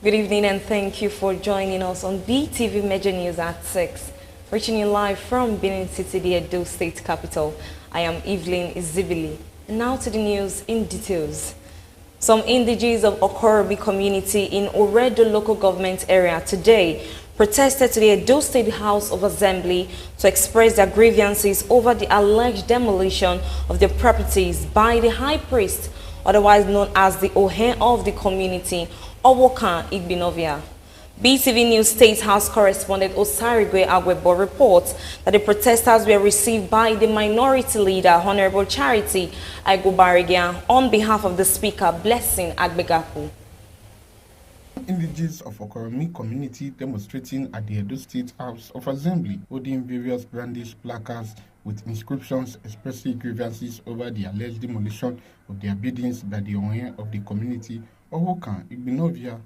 Good evening and thank you for joining us on BeeTv Major News at 6. Reaching you live from Benin City, the Edo State capital. I am Evelyn Izibili. And now to the news in details. Some indigenes of Okorobi community in Oredo local government area today protested to the Edo State House of Assembly to express their grievances over the alleged demolition of their properties by the high priest, otherwise known as the Ohe of the community, Owokan Igbinovia. BeeTv News State House correspondent Osarigwe Agwebo reports that the protesters were received by the minority leader, Honorable Charity Aigobarigia, on behalf of the Speaker, Blessing Agbegaku. Indigenes of Okoromi community demonstrating at the Edo State House of Assembly, holding various brandished placards with inscriptions expressing grievances over the alleged demolition of their buildings by the owner of the community, Owokan Igbinovia.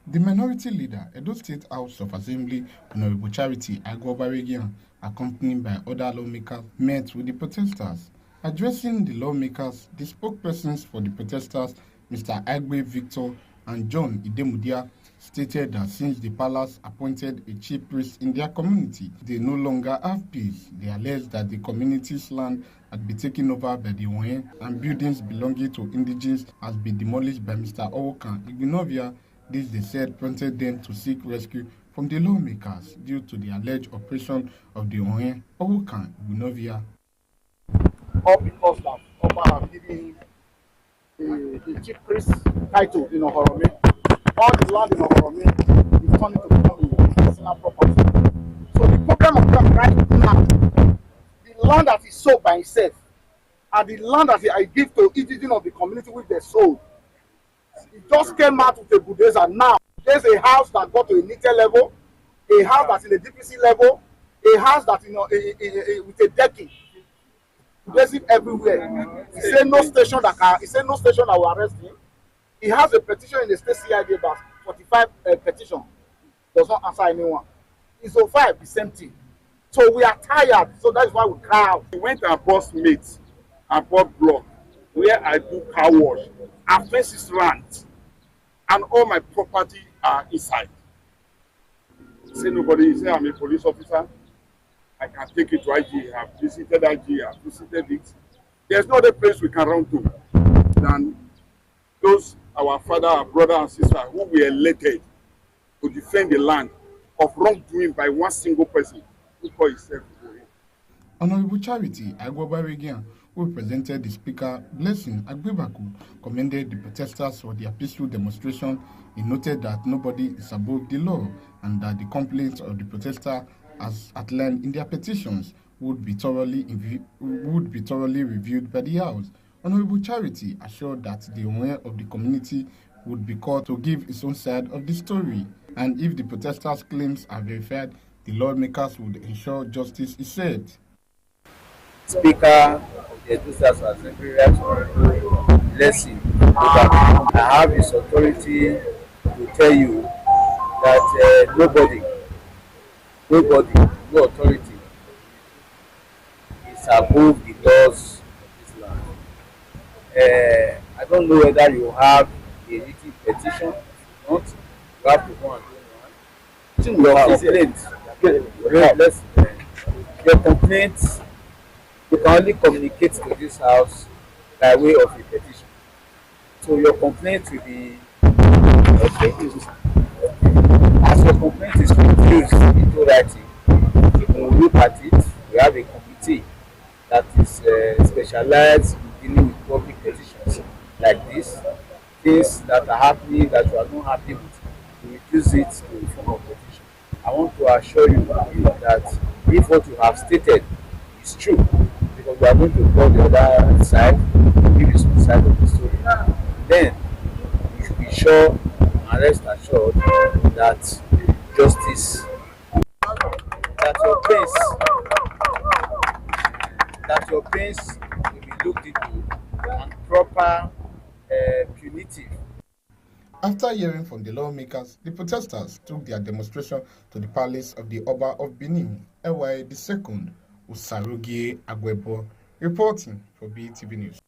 The minority leader, Edo State House of Assembly, Honorable Charity Aigobarigia, accompanied by other lawmakers, met with the protesters. Addressing the lawmakers, the spokespersons for the protesters, Mr. Agbe Victor and John Idemudia, stated that since the palace appointed a chief priest in their community, they no longer have peace. They alleged that the community's land had been taken over by the Ohe and buildings belonging to indigenes has been demolished by Mr. Owokan Igbinovia. This, they said, prompted them to seek rescue from the lawmakers due to the alleged operation of the Ohe Owokan Igbinovia. All because that Oba have given the chief priest title in Ohorome. All the land in Ohorome is turned to become personal property. So the problem of that right now, the land that is sold by itself and the land that I give to each of the community which they sold, it just came out with a bulldozer. Now there's a house that got to a neater level, a house that's in a DPC level, a house that with a decking. There's it everywhere. He said no station that will arrest him. He has a petition in the state CID about 45 petition. Does not answer anyone. It's 05, the same thing. So we are tired. So that's why we cry out. We went and bought meat and bought block where I do car wash. Our fence is rent and all my property are inside. Say nobody, say I'm a police officer. I can take it to IG. I've visited IG, I've visited it. There's no other place we can run to than those our father, our brother and sister who were elected to defend the land of wrongdoing by one single person who called himself. Honorable Charity Aigobarigia, who represented the Speaker, Blessing Agbegaku, commended the protesters for their peaceful demonstration. He noted that nobody is above the law and that the complaints of the protesters, as outlined in their petitions, would be thoroughly reviewed by the House. Honorable Charity assured that the owner of the community would be called to give his own side of the story, and if the protesters' claims are verified, the lawmakers would ensure justice, he said. Speaker of the Edo State Assembly, Blessing, I have this authority to tell you that nobody, no authority is above the laws of this land. I don't know whether you have a written petition. If not, you have to go and do one. Your complaint, you can only communicate to this house by way of a petition. So your complaint will be as your complaint is confused into writing, we will look at it. We have a committee that is specialized in dealing with public petitions like this. Things that are happening that you are not happy with, we will use it to the form of petition. I want to assure you that if what you have stated is true, because we are going to call the other side, give you some side of the story, then you should be sure and rest assured that justice, that your pains will be looked into and proper punitive. After hearing from the lawmakers, the protesters took their demonstration to the palace of the Oba of Benin, Ewa II, Usarugie Agwebo, reporting for BeeTv News.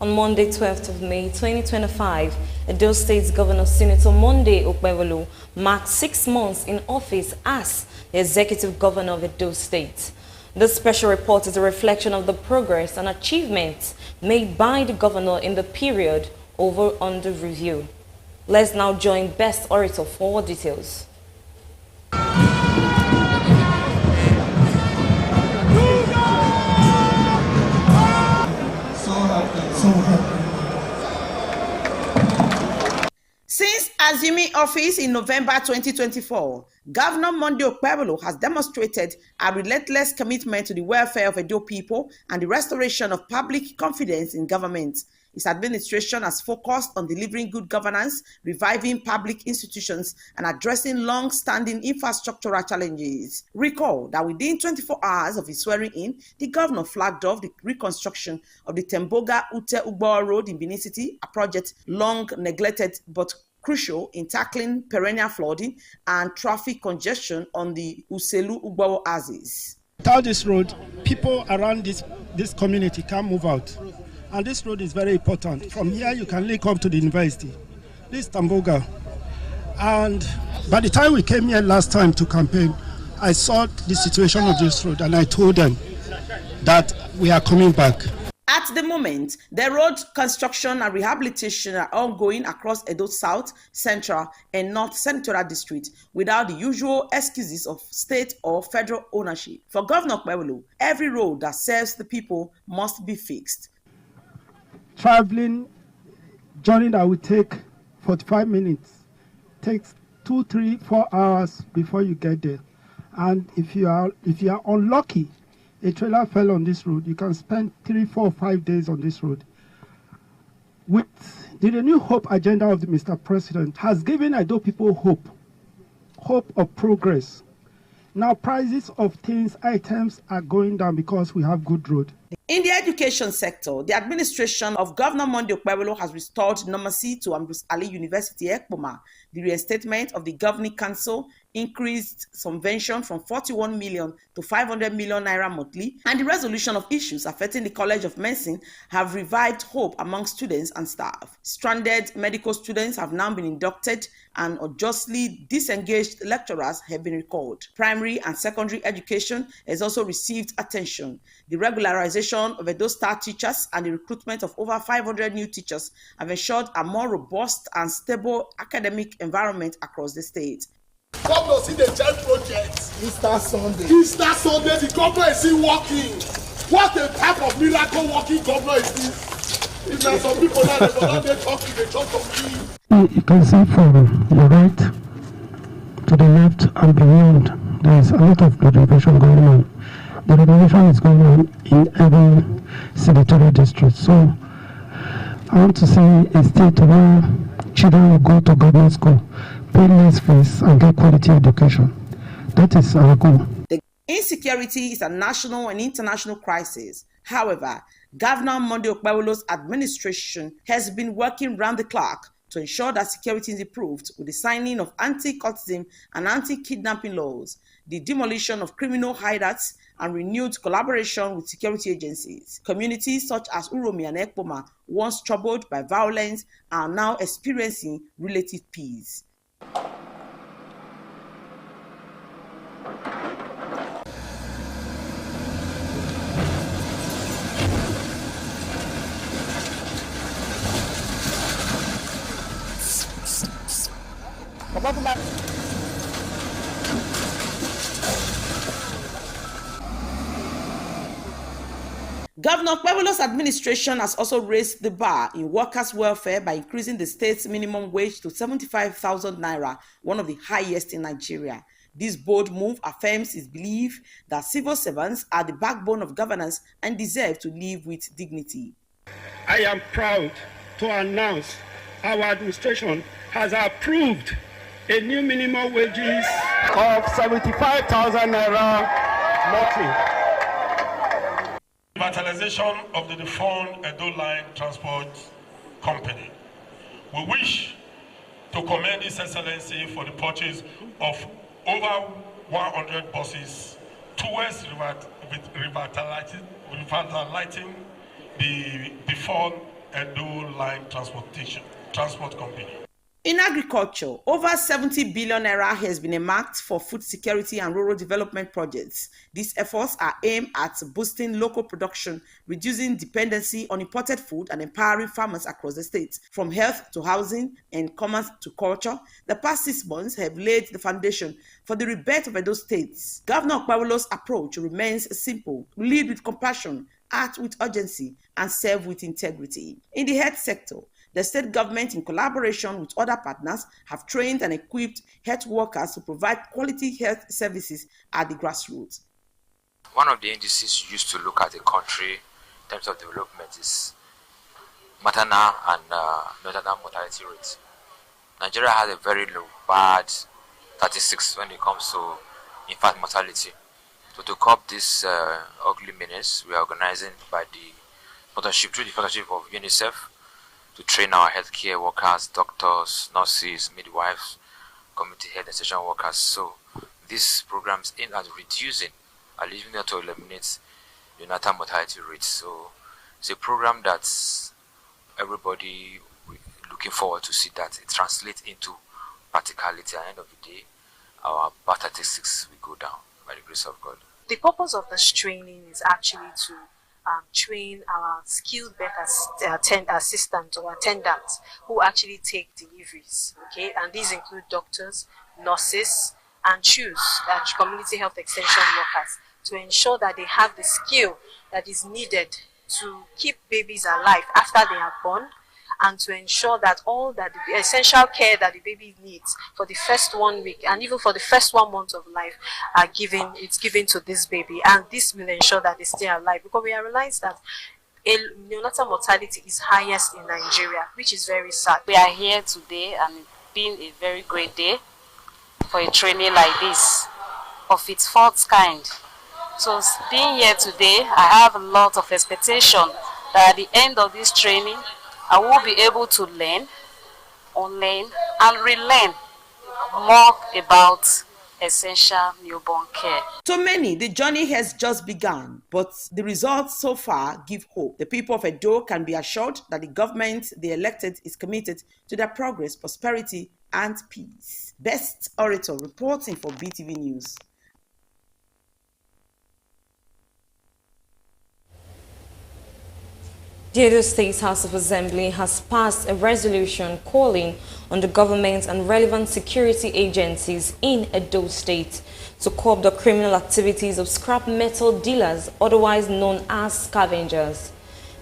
On Monday, 12th of May 2025, Edo State's Governor Senator Monday Okpebholo marked 6 months in office as the Executive Governor of Edo State. This special report is a reflection of the progress and achievements made by the governor in the period under review. Let's now join Best Orator for more details. Since assuming office in November 2024, Governor Monday Okpebholo has demonstrated a relentless commitment to the welfare of Edo people and the restoration of public confidence in government. His administration has focused on delivering good governance, reviving public institutions, and addressing long-standing infrastructural challenges. Recall that within 24 hours of his swearing-in, the governor flagged off the reconstruction of the Temboga-Ute-Ugbo Road in Benin City, a project long neglected but crucial in tackling perennial flooding and traffic congestion on the Uselu-Ugbo axis. Without this road, people around this community can't move out. And this road is very important. From here, you can link up to the university. This is Temboga. And by the time we came here last time to campaign, I saw the situation of this road and I told them that we are coming back. At the moment, the road construction and rehabilitation are ongoing across Edo South, Central, and North Senatorial District without the usual excuses of state or federal ownership. For Governor Okpebholo, every road that serves the people must be fixed. Traveling journey that would take 45 minutes takes 2, 3, 4 hours before you get there. And if you are unlucky, a trailer fell on this road, you can spend 3, 4, 5 days on this road. With the Renew Hope agenda of the Mr. President has given Edo people hope of progress. Now prices of items are going down because we have good road. In the education sector, the administration of Governor Monday Okpebholo has restored normalcy to Ambrose Ali University, Ekpoma. The reinstatement of the Governing Council increased subvention from 41 million to 500 million naira monthly, and the resolution of issues affecting the College of Medicine have revived hope among students and staff. Stranded medical students have now been inducted, and unjustly disengaged lecturers have been recalled. Primary and secondary education has also received attention. The regularization of Edo Star teachers and the recruitment of over 500 new teachers have ensured a more robust and stable academic environment across the state. Governor see the child project. Easter Sunday, the governor is still working. What a type of miracle working governor is this? If there are some people that they talking, they talk to me. You can see from the right to the left and beyond, there is a lot of renovation going on. The renovation is going on in every senatorial district. So I want to see a state where children will go to government school, pay less fees, and get quality education. That is our goal. The insecurity is a national and international crisis. However, Governor Monday Okpebholo's administration has been working round the clock to ensure that security is improved with the signing of anti-cultism and anti-kidnapping laws, the demolition of criminal hideouts, and renewed collaboration with security agencies. Communities such as Uromi and Ekpoma, once troubled by violence, are now experiencing relative peace. Governor Okpebholo's administration has also raised the bar in workers' welfare by increasing the state's minimum wage to 75,000 naira, one of the highest in Nigeria. This bold move affirms his belief that civil servants are the backbone of governance and deserve to live with dignity. I am proud to announce our administration has approved a new minimum wages of 75,000 naira monthly. Revitalization of the defunct Edo Line Transport Company. We wish to commend His Excellency for the purchase of over 100 buses towards revitalizing the defunct Edo Line Transport Company. In agriculture, over 70 billion naira has been earmarked for food security and rural development projects. These efforts are aimed at boosting local production, reducing dependency on imported food, and empowering farmers across the state. From health to housing and commerce to culture, the past 6 months have laid the foundation for the rebirth of Edo State. Governor Okpawolo's approach remains simple: lead with compassion, act with urgency, and serve with integrity. In the health sector, the state government, in collaboration with other partners, have trained and equipped health workers to provide quality health services at the grassroots. One of the indices used to look at a country in terms of development is maternal and neonatal mortality rates. Nigeria has a very low, bad statistics when it comes to infant mortality. So to curb this ugly menace, we are organizing by the partnership of UNICEF to train our healthcare workers, doctors, nurses, midwives, community health extension workers. So these programs aim at reducing and leaving them to eliminate neonatal mortality rates. So it's a program that's everybody looking forward to see that it translates into practicality. At the end of the day, our birth statistics will go down by the grace of God. The purpose of this training is actually to train our skilled birth assistants or attendants who actually take deliveries, okay? And these include doctors, nurses, and community health extension workers, to ensure that they have the skill that is needed to keep babies alive after they are born, and to ensure that all that the essential care that the baby needs for the first 1 week and even for the first 1 month of life it's given to this baby. And this will ensure that they stay alive, because we realize that neonatal mortality is highest in Nigeria, which is very sad. We are here today, and it's been a very great day for a training like this of its fourth kind. So being here today, I have a lot of expectation that at the end of this training, I will be able to learn, unlearn, and relearn more about essential newborn care. To many, the journey has just begun, but the results so far give hope. The people of Edo can be assured that the government they elected is committed to their progress, prosperity, and peace. Best Orator reporting for BeeTv News. The Edo State House of Assembly has passed a resolution calling on the government and relevant security agencies in Edo State to curb the criminal activities of scrap metal dealers, otherwise known as scavengers.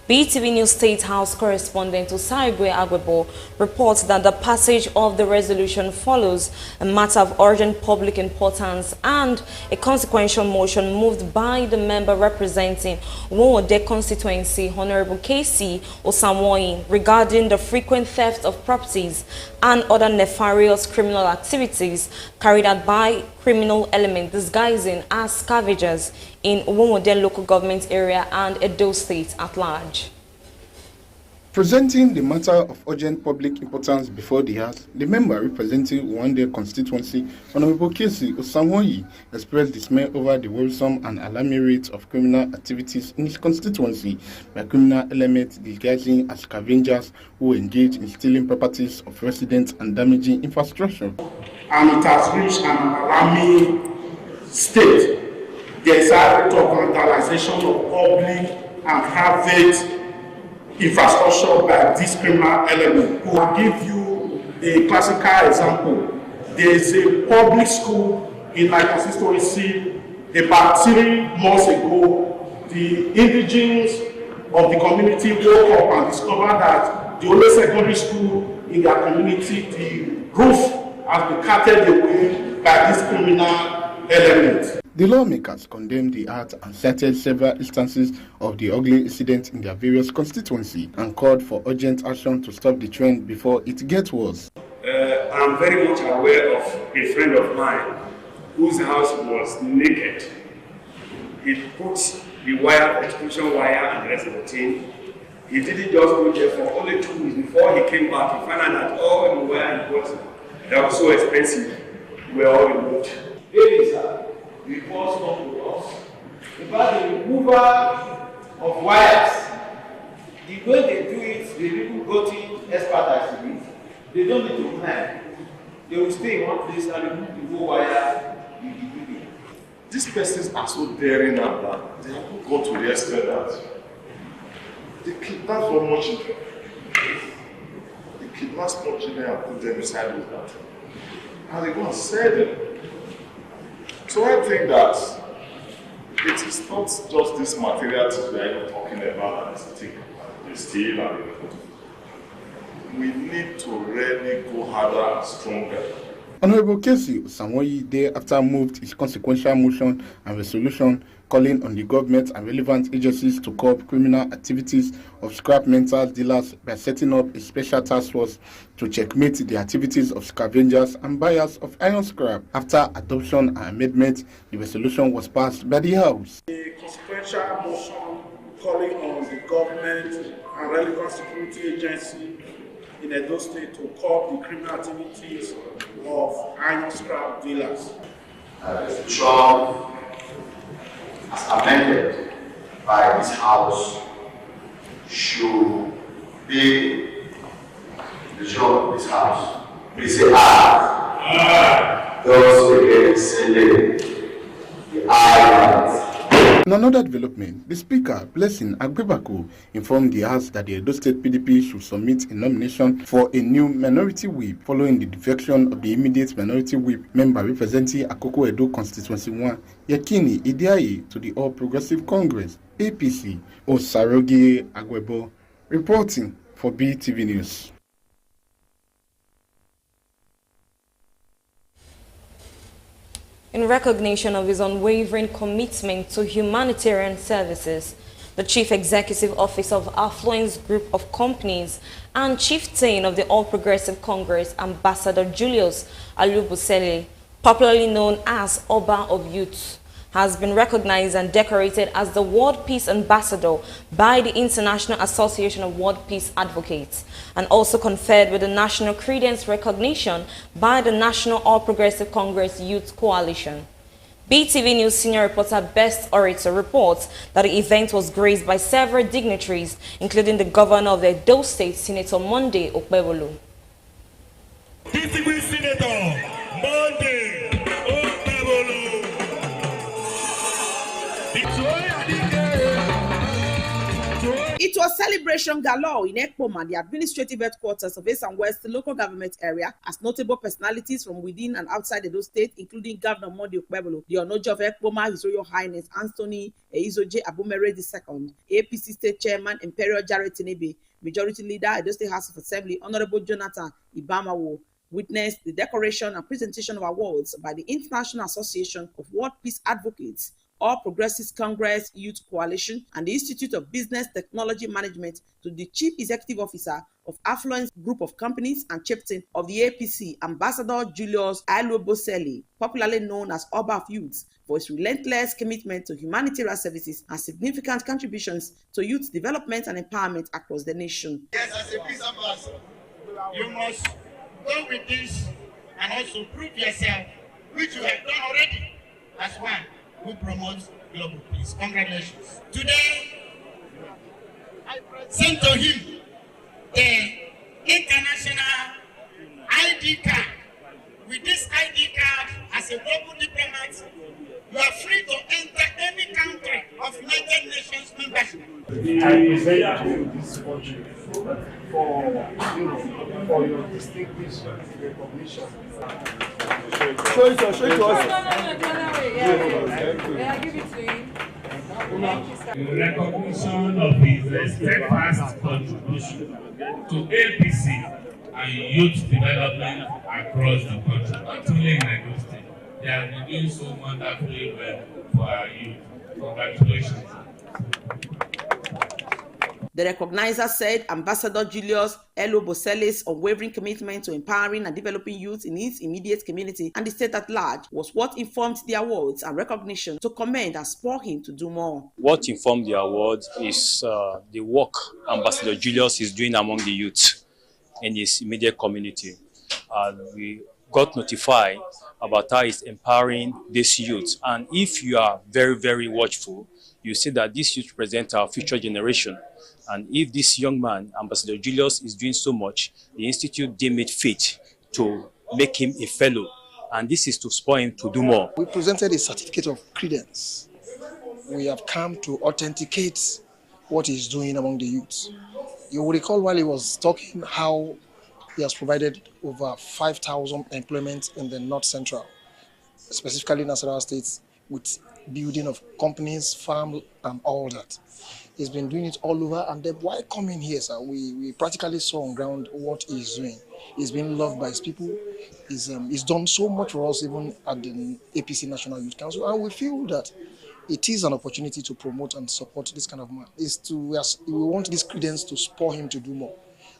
BeeTv News State House correspondent Osaigwe Agwebo reports that the passage of the resolution follows a matter of urgent public importance and a consequential motion moved by the member representing Wonwode constituency, Honorable KC Osamoyin, regarding the frequent theft of properties and other nefarious criminal activities carried out by criminal elements disguising as scavengers in Wonwode local government area and Edo State at large. Presenting the matter of urgent public importance before the House, the member representing Wonwode constituency, Honorable KC Osamoyin, expressed dismay over the worrisome and alarming rate of criminal activities in his constituency by criminal elements disguising as scavengers who engage in stealing properties of residents and damaging infrastructure. And it has reached an alarming state. There is a rate of vandalization of public and private infrastructure by this criminal element. I will give you a classical example. There is a public school in my constituency. About 3 months ago, the indigenes of the community woke up and discovered that the only secondary school in their community, the roof has been carted away by this criminal element. The lawmakers condemned the act and cited several instances of the ugly incident in their various constituencies and called for urgent action to stop the trend before it gets worse. I'm very much aware of a friend of mine whose house was naked. He put the wire, extension wire and the rest of the thing, He didn't just go there for only 2 weeks. Before he came back, he found out that all the wire he got that was so expensive were all removed. Ladies, before stop to us, about the removal of wires, the way they do it, the people gotten expertise in it. They don't need to climb. They will stay in one place and remove the whole wire with the building. These persons are so daring now that they have gone to the extent that they kidnap so much children. They kidnap small children and put them inside with that. And they go and sell them. So I think that it is not just this material things we are talking about and the steel and we need to really go harder and stronger. Honorable Casey Samoyi thereafter moved his consequential motion and resolution calling on the government and relevant agencies to curb criminal activities of scrap metal dealers by setting up a special task force to checkmate the activities of scavengers and buyers of iron scrap. After adoption and amendment, the resolution was passed by the House. A consequential motion calling on the government and relevant security agency in Edo State to curb the criminal activities of iron scrap dealers. The resolution as amended by this House should be the job of this House. Please say aye. Aye. Those against say nay. The aye. In another development, the Speaker, Blessing Agbebaku, informed the House that the Edo State PDP should submit a nomination for a new minority whip following the defection of the immediate minority whip member representing Akoko Edo Constituency 1, Yekini Idiaye, to the All Progressive Congress, APC. Osarogie Agwebo, reporting for BeeTv News. In recognition of his unwavering commitment to humanitarian services, the Chief Executive Officer of Affluence Group of Companies and Chieftain of the All Progressive Congress, Ambassador Julius Alubusele, popularly known as Oba of Youth, has been recognized and decorated as the World Peace Ambassador by the International Association of World Peace Advocates, and also conferred with the National Credence Recognition by the National All Progressive Congress Youth Coalition. BeeTv News senior reporter Best Orator reports that the event was graced by several dignitaries, including the governor of the Edo State, Senator Monday Okpebolo. BeeTv Senator Monday Okpebolo. It was celebration galore in Ekpoma, the administrative headquarters of East and West local government area, as notable personalities from within and outside Edo State, including Governor Monday Okpebolo, the Onojo of Ekpoma, His Royal Highness Anthony Eizoje Abumere II, APC State Chairman Imperial Jared Tinebe, Majority Leader Edo State House of Assembly Honorable Jonathan Ibamawo, witnessed the decoration and presentation of awards by the International Association of World Peace Advocates, All Progressives Congress Youth Coalition, and the Institute of Business Technology Management to the Chief Executive Officer of Affluence Group of Companies and Chieftain of the APC, Ambassador Julius Alubusele, popularly known as Oba of Youth, for his relentless commitment to humanitarian services and significant contributions to youth development and empowerment across the nation. Yes, as a peace ambassador, you must go with this and also prove yourself, which you have done already as one who promotes global peace. Congratulations. Today, I present to him the international ID card. With this ID card, as a global diplomat, you are free to enter any country of United Nations membership. I present to you this fortune for your distinguished recognition. Show it to us. Give it to him. In recognition of his steadfast contribution to APC and youth development across the country, not only in Edo State, they have been doing so wonderfully well for our youth. Congratulations. The recognizer said Ambassador Julius Elo Bosele's unwavering commitment to empowering and developing youth in his immediate community and the state at large was what informed the awards and recognition to commend and spur him to do more. What informed the award is the work Ambassador Julius is doing among the youth in his immediate community. We got notified about how he's empowering this youth. And if you are very, very watchful, you see that this youth represent our future generation. And if this young man, Ambassador Julius, is doing so much, the Institute deemed it fit to make him a fellow. And this is to spur him to do more. We presented a certificate of credence. We have come to authenticate what he's doing among the youth. You will recall while he was talking how he has provided over 5,000 employment in the North Central, specifically Nasarawa State, with building of companies, farm, and all that. He's been doing it all over, and then while coming here, sir, we practically saw on ground what he's doing. He's been loved by his people. He's done so much for us, even at the APC National Youth Council, and we feel that it is an opportunity to promote and support this kind of man. We want this credence to spur him to do more,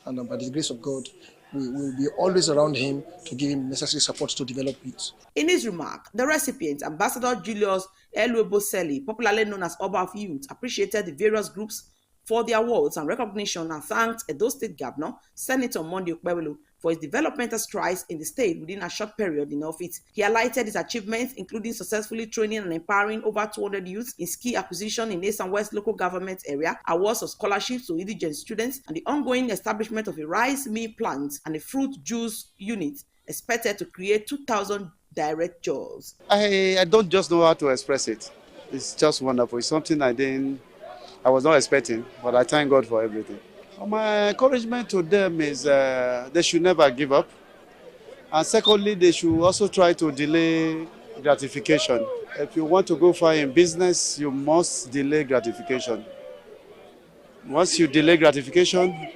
and by the grace of God, we will be always around him to give him necessary support to develop it. In his remark, the recipient, Ambassador Julius Elueboseli, popularly known as Oba of Youth, appreciated the various groups for their awards and recognition and thanked Edo State Governor, Senator Monday Okpebholo, for his developmental strides in the state within a short period in office. He highlighted his achievements, including successfully training and empowering over 200 youths in skill acquisition in East and West local government area, awards of scholarships to indigent students, and the ongoing establishment of a rice mill plant and a fruit juice unit expected to create 2,000 direct jobs. I don't just know how to express it. It's just wonderful. It's something I was not expecting, but I thank God for everything. My encouragement to them is they should never give up. And secondly, they should also try to delay gratification. If you want to go far in business, you must delay gratification. Once you delay gratification,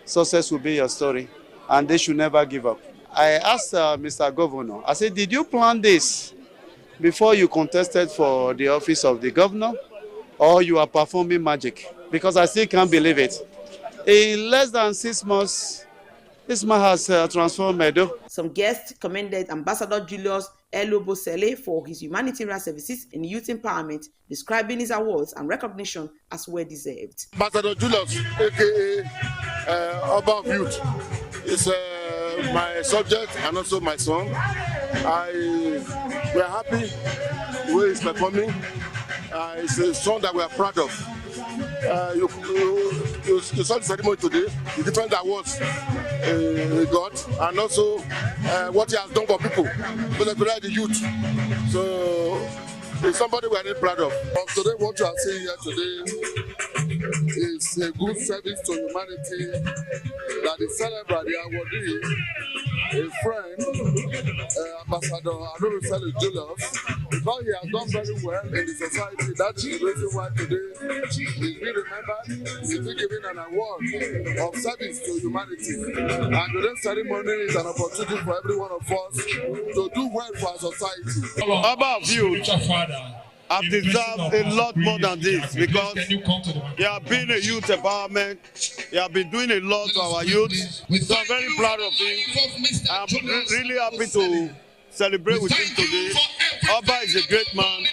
success will be your story. And they should never give up. I asked Mr. Governor, I said, did you plan this before you contested for the office of the governor? Or you are performing magic? Because I still can't believe it. In less than 6 months, this man has transformed Edo. Some guests commended Ambassador Julius Eluebosele for his humanitarian services in youth empowerment, describing his awards and recognition as well deserved. Ambassador Julius, aka Oba of Youth, is my subject and also my son. We are happy the way he's performing. It's a song that we are proud of. You saw the ceremony today, the different awards he got, and also what he has done for people, particularly the youth. So it's somebody we are really proud of. Today, what you are seeing here today is a good service to humanity that the celebrant, the awardee, a friend, Ambassador Eluebosele Julius, because he has done very well in the society. That is the reason why today he's being remembered. He's been given an award of service to humanity. And today's ceremony is an opportunity for every one of us to do well for our society. Oba of Youth have deserved a lot more than this because he has been a youth empowerment. He has been doing a lot to our youth. So I'm very proud of him. I'm really happy to celebrate with him today. Oba is a great man,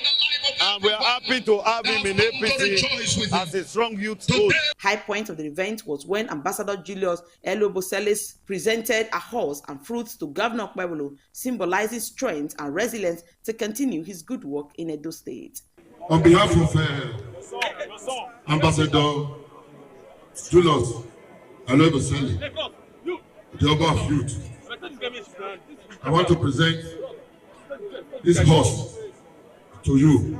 and we are happy to have him in APC as a strong youth host. High point of the event was when Ambassador Julius Eluebosele presented a horse and fruits to Governor Okpebholo, symbolizing strength and resilience to continue his good work in Edo State. On behalf of Ambassador Julius Eluebosele, the Oba of Youth, I want to present this horse to you,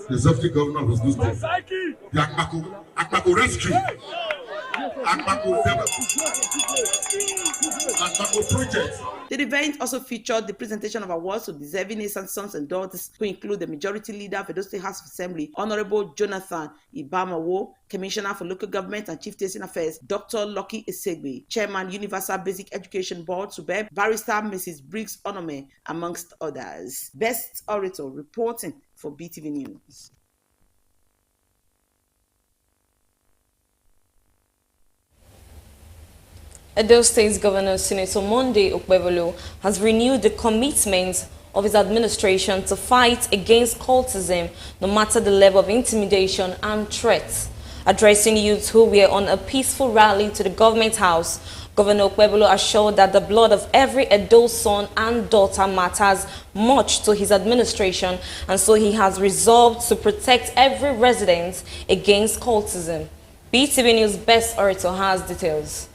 the Executive Governor of Edo State, the Akpako Rescue, Akpako Project. The event also featured the presentation of awards to deserving sons and daughters, who include the Majority Leader of Edo State House of Assembly, Honorable Jonathan Ibamawo, Commissioner for Local Government and Chieftaincy Affairs, Dr. Lucky Esegbe, Chairman Universal Basic Education Board, Subeb, Barrister Mrs. Briggs Onome, amongst others. Best Orator reporting for BeeTv News. Edo State Governor Senator Monday Okpebholo has renewed the commitment of his administration to fight against cultism, no matter the level of intimidation and threats. Addressing youths who were on a peaceful rally to the government house, Governor Okpebholo assured that the blood of every Edo son and daughter matters much to his administration, and so he has resolved to protect every resident against cultism. BeeTv News Best Orator has details.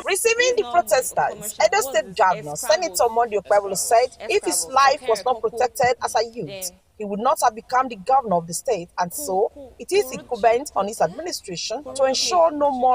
Receiving the protesters, Edo State Governor Senator Monday Okpebholo said if his life was not protected as a youth, he would not have become the governor of the state, and so it is incumbent on his administration to ensure no more